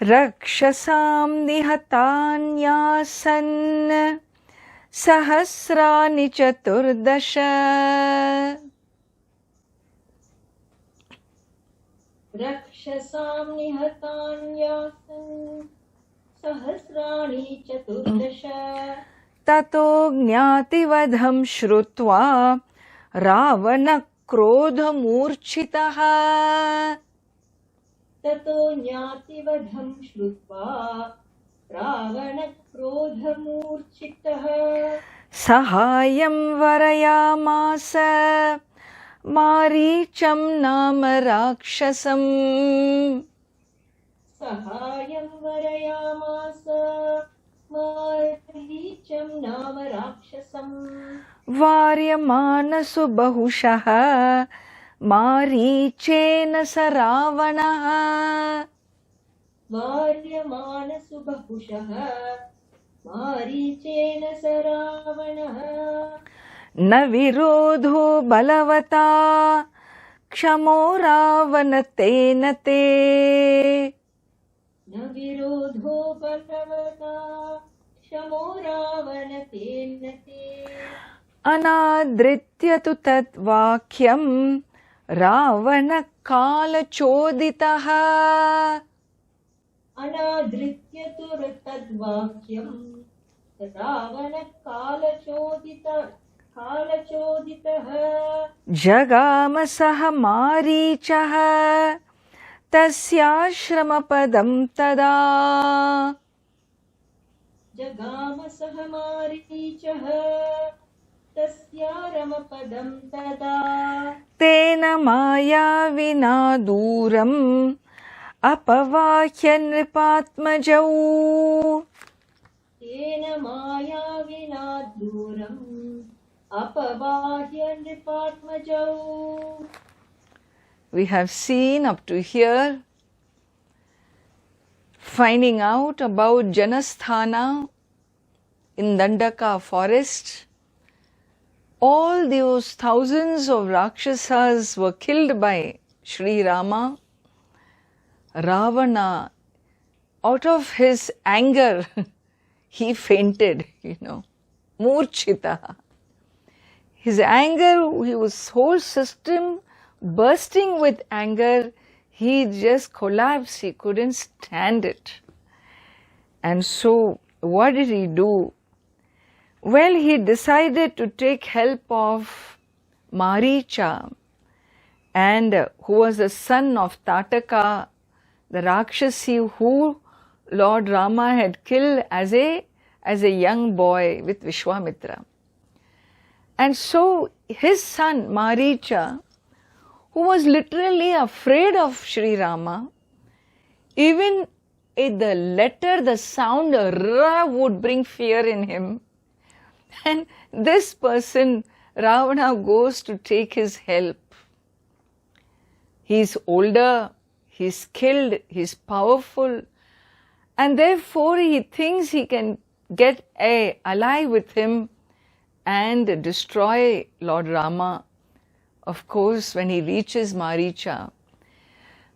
Rakshasam nihatanyasan sahasrani chaturdasha. Rakshasam nihatanyasan sahasrani chaturdasha. Tato jnati vadham shrutva Ravana krodha murchitaha. Tato jnati vadham shrutva Ravana krodha murchitaha. Sahayam varayamasa Maricham nama rakshasam. Sahayam varayamasa Maricham nama rakshasam. Varyamana subahushaha Marichena saravanaha. Varyamana subahushaha Marichena saravanaha. Na virodho balavata Kshamo ravanatena te. Na virodho balavata Kshamo ravanatena te. Anadritya tu tat vakyam Ravana kala choditaha. Anadritya tu tadvakyam Ravana kala choditaha. Jagama saha marichaha Tasyashrama padam tada. Jagama saha marichaha Tasya ramapadam tada. Tena maya vina duram Apavahya nripatmajau. Tena maya vina duram Apavahya nripatmajau. We have seen up to here finding out about Janasthana in Dandaka forest. All those thousands of Rakshasas were killed by Sri Rama. Ravana, out of his anger, he fainted, Murchita. His anger, his whole system bursting with anger, he just collapsed, he couldn't stand it. And so, what did he do? Well, he decided to take help of Maricha, and who was the son of Tataka, the Rakshasi who Lord Rama had killed as a young boy with Vishwamitra. And so his son Maricha, who was literally afraid of Sri Rama, even in the letter, the sound Ra would bring fear in him. And this person, Ravana, goes to take his help. He is older, he is skilled, he is powerful, and therefore he thinks he can get an ally with him and destroy Lord Rama. Of course, when he reaches Maricha,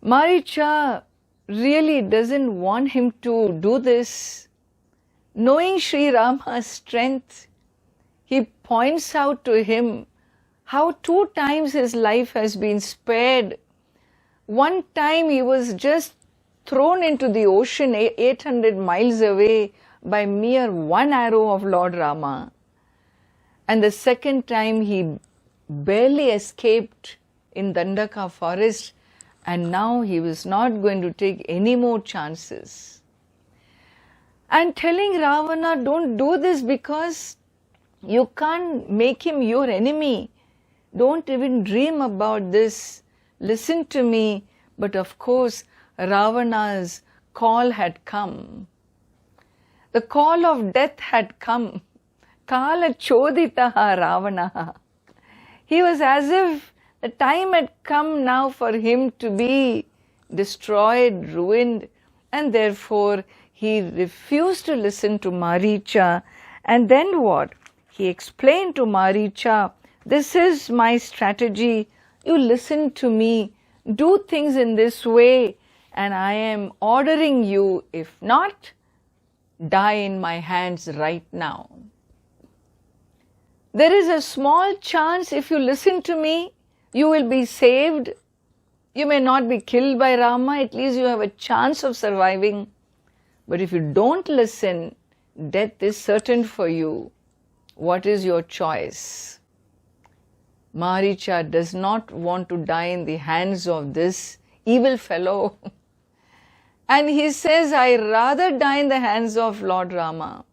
Maricha really doesn't want him to do this. Knowing Sri Rama's strength, he points out to him how 2 times his life has been spared. One time he was just thrown into the ocean 800 miles away by mere one arrow of Lord Rama. And the second time he barely escaped in Dandaka forest, and now he was not going to take any more chances. And telling Ravana, don't do this because you can't make him your enemy. Don't even dream about this. Listen to me. But of course, Ravana's call had come. The call of death had come. Kala choditaha Ravana. He was as if the time had come now for him to be destroyed, ruined, and therefore he refused to listen to Maricha. And then what? He explained to Maricha, this is my strategy, you listen to me, do things in this way, and I am ordering you, if not, die in my hands right now. There is a small chance if you listen to me, you will be saved. You may not be killed by Rama, at least you have a chance of surviving. But if you don't listen, death is certain for you. What is your choice? Maricha does not want to die in the hands of this evil fellow. And he says, I rather die in the hands of Lord Rama.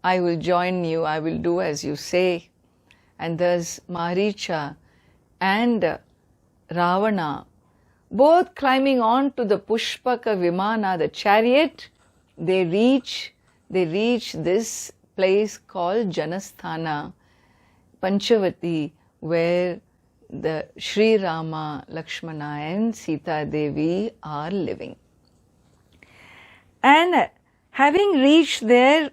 I will join you, I will do as you say. And thus Maricha and Ravana, both climbing on to the Pushpaka Vimana, the chariot, they reach this place called Janasthana, Panchavati, where the Sri Rama, Lakshmana and Sita Devi are living. And having reached there,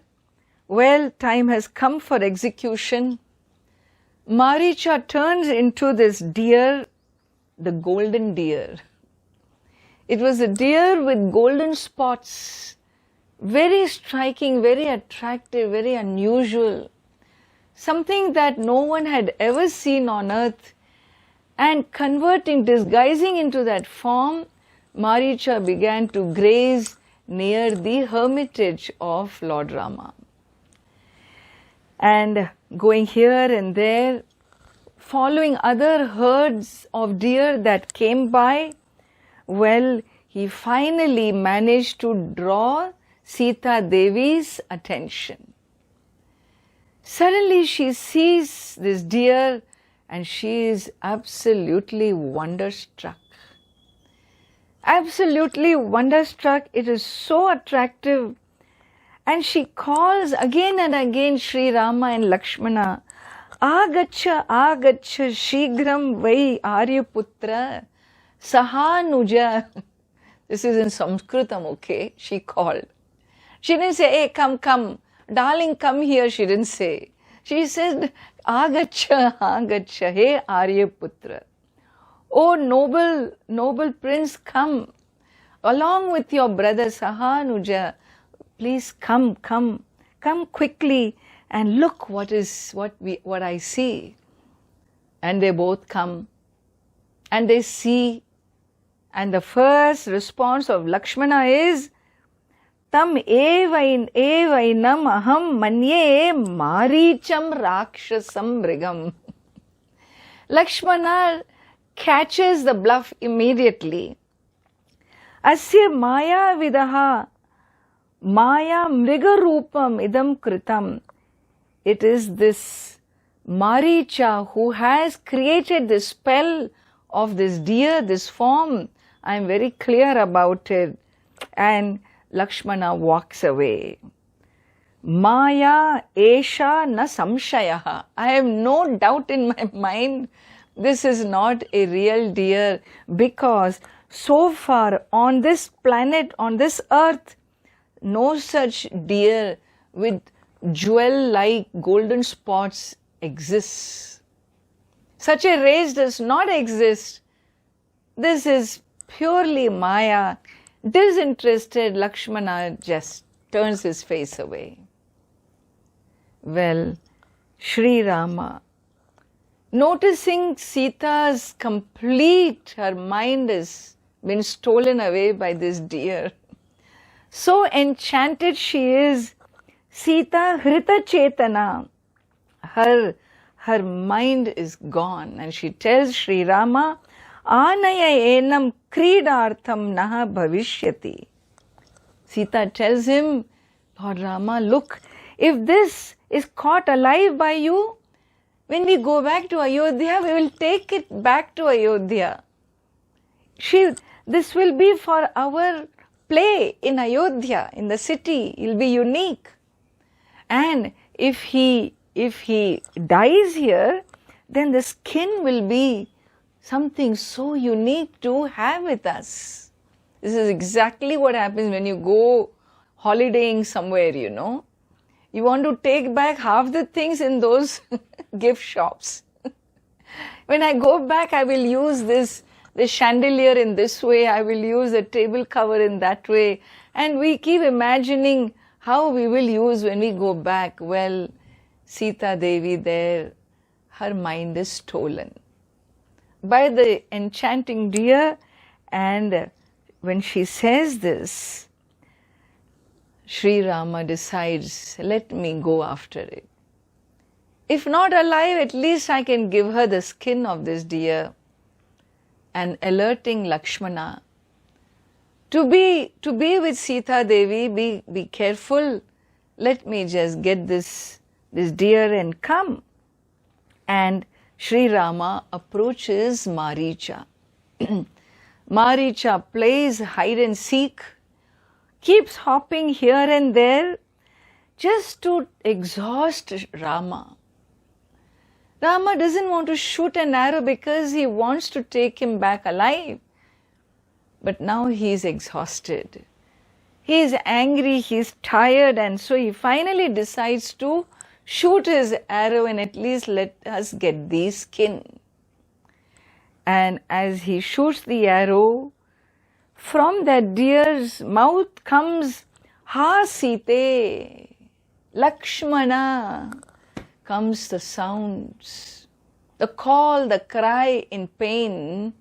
well, time has come for execution. Maricha turns into this deer, the golden deer. It was a deer with golden spots, very striking, very attractive, very unusual, something that no one had ever seen on earth. And disguising into that form, Maricha began to graze near the hermitage of Lord Rama. And going here and there, following other herds of deer that came by, well, he finally managed to draw Sita Devi's attention. Suddenly she sees this deer and she is absolutely wonderstruck. Absolutely wonderstruck. It is so attractive. And she calls again and again Sri Rama and Lakshmana, Agacha, Agacha, Shigram Vai Aryaputra, Sahanuja. This is in Sanskritam, okay? She called. She didn't say, hey, come, come. Darling, come here, she didn't say. She said, Agacha, Agacha, hey Aryaputra. Oh, noble prince, come. Along with your brother Sahanuja, please come quickly and look what I see. And they both come and they see, and the first response of Lakshmana is, Tam evainam aham manye maricham rakshasam mrigam. Lakshmana catches the bluff immediately. Asya maya vidaha maya mriga rupam idam kritam. It is this Maricha who has created this spell of this deer, this form. I am very clear about it. And Lakshmana walks away. Maya esha na samshayaha. I have no doubt in my mind this is not a real deer, because so far on this planet, on this earth, no such deer with jewel-like golden spots exists. Such a race does not exist. This is purely Maya. Disinterested, Lakshmana just turns his face away. Well, Sri Rama, noticing Sita's her mind has been stolen away by this deer. So enchanted she is, Sita Hrita Chetana, her mind is gone, and she tells Sri Rama, Anaya enam kridartham naha bhavishyati. Sita tells him, Lord Rama, look, if this is caught alive by you, when we go back to Ayodhya, we will take it back to Ayodhya. This will be for our play in Ayodhya, in the city. It will be unique. And if he dies here, then the skin will be something so unique to have with us. This is exactly what happens when you go holidaying somewhere, you know. You want to take back half the things in those gift shops. When I go back, I will use this the chandelier in this way, I will use the table cover in that way. And we keep imagining how we will use when we go back. Well, Sita Devi there, her mind is stolen by the enchanting deer. And when she says this, Sri Rama decides, let me go after it. If not alive, at least I can give her the skin of this deer. And alerting Lakshmana to be with Sita Devi, be careful. Let me just get this deer and come. And Sri Rama approaches Maricha. Maricha plays hide and seek, keeps hopping here and there just to exhaust Rama. Rama doesn't want to shoot an arrow because he wants to take him back alive. But now he is exhausted. He is angry, he is tired, and so he finally decides to shoot his arrow and at least let us get the skin. And as he shoots the arrow, from that deer's mouth comes Ha Site, Lakshmana, comes the sounds, the call, the cry in pain,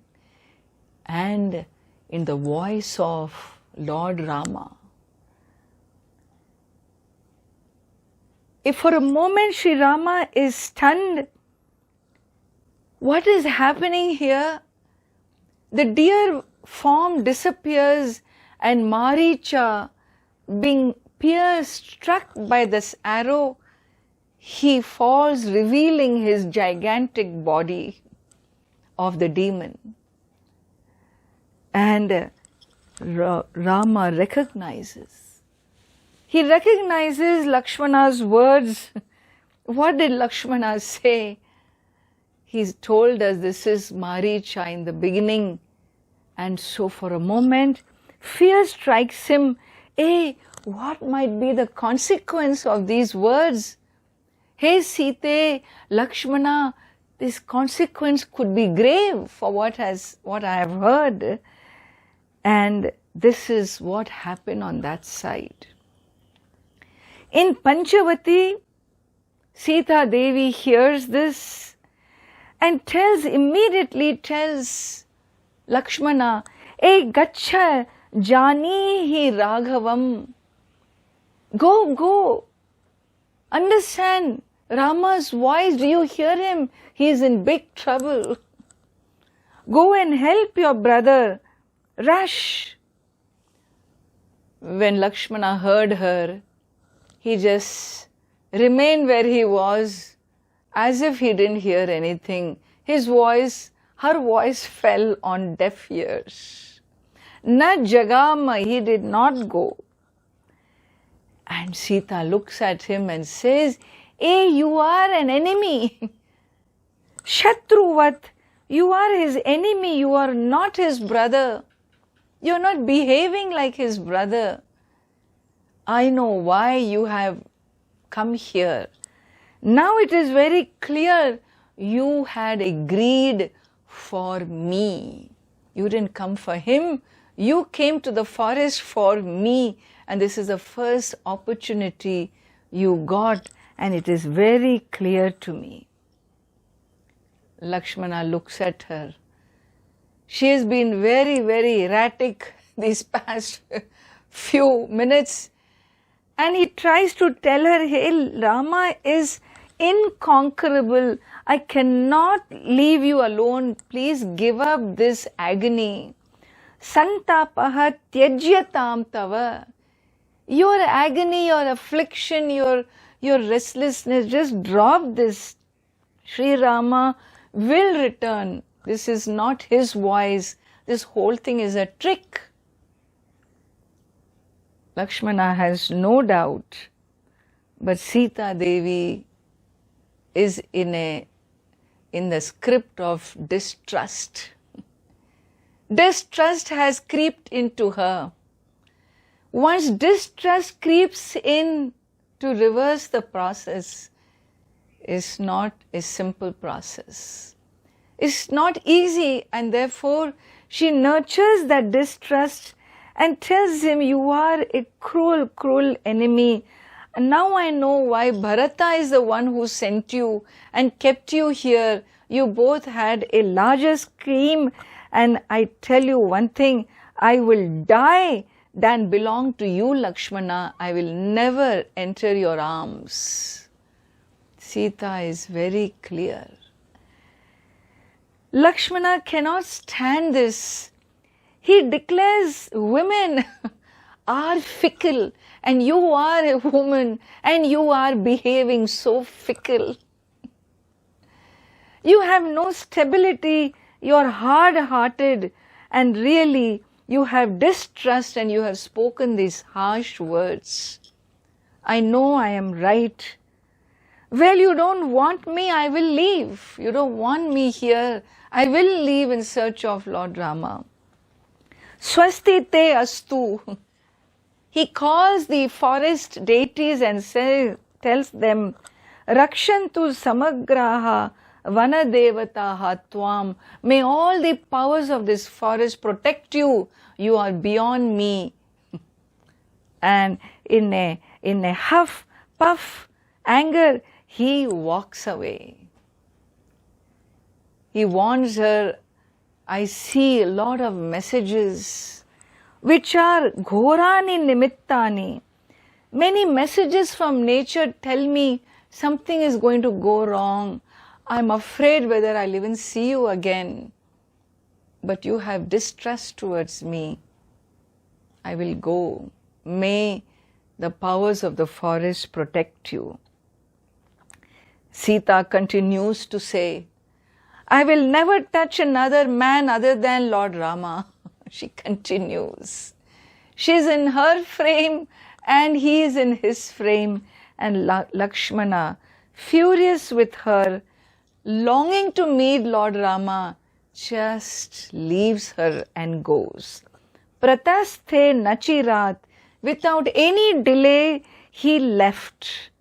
and in the voice of Lord Rama. If for a moment Sri Rama is stunned, what is happening here? The deer form disappears and Maricha, being struck by this arrow, he falls, revealing his gigantic body of the demon. And Rama recognizes. He recognizes Lakshmana's words. What did Lakshmana say? He's told us this is Maricha in the beginning. And so for a moment, fear strikes him. Hey, what might be the consequence of these words? Hey Sita, Lakshmana, this consequence could be grave for what I have heard. And this is what happened on that side. In Panchavati, Sita Devi hears this and immediately tells Lakshmana, Hey Gacha Janihi Raghavam. Go. Understand Rama's voice. Do you hear him? He is in big trouble. Go and help your brother. Rush. When Lakshmana heard her, he just remained where he was as if he didn't hear anything. Her voice fell on deaf ears. Na jagama, he did not go. And Sita looks at him and says, Hey, you are an enemy. Shatruvat, you are his enemy, you are not his brother. You are not behaving like his brother. I know why you have come here. Now it is very clear you had agreed for me. You didn't come for him. You came to the forest for me. And this is the first opportunity you got. And it is very clear to me. Lakshmana looks at her. She has been very, very erratic these past few minutes. And he tries to tell her, hey, Rama is inconquerable. I cannot leave you alone. Please give up this agony. Santapaha tyajyatam tava. Your agony, your affliction, your restlessness, just drop this. Sri Rama will return. This is not his voice. This whole thing is a trick. Lakshmana has no doubt, but Sita Devi is in the script of distrust. Distrust has creeped into her. Once distrust creeps in, to reverse the process is not a simple process. is not easy, and therefore she nurtures that distrust and tells him, you are a cruel, cruel enemy. And now I know why Bharata is the one who sent you and kept you here. You both had a larger scheme, and I tell you one thing, I will die than belong to you, Lakshmana. I will never enter your arms. Sita is very clear. Lakshmana cannot stand this. He declares women are fickle, and you are a woman and you are behaving so fickle. You have no stability, you are hard-hearted, and really you have distrust and you have spoken these harsh words. I know I am right. Well, you don't want me, I will leave. You don't want me here, I will leave in search of Lord Rama. Swasti te astu. He calls the forest deities and tells them, Rakshantu samagraha vanadevataha tvam. May all the powers of this forest protect you. You are beyond me. And in a huff, puff, anger, he walks away. He warns her, I see a lot of messages which are ghorani nimittani. Many messages from nature tell me something is going to go wrong. I'm afraid whether I'll even see you again. But you have distrust towards me. I will go. May the powers of the forest protect you. Sita continues to say, I will never touch another man other than Lord Rama. She continues. She is in her frame and he is in his frame. And Lakshmana, furious with her, longing to meet Lord Rama, just leaves her and goes. Pratasthe nachirat. Without any delay, he left.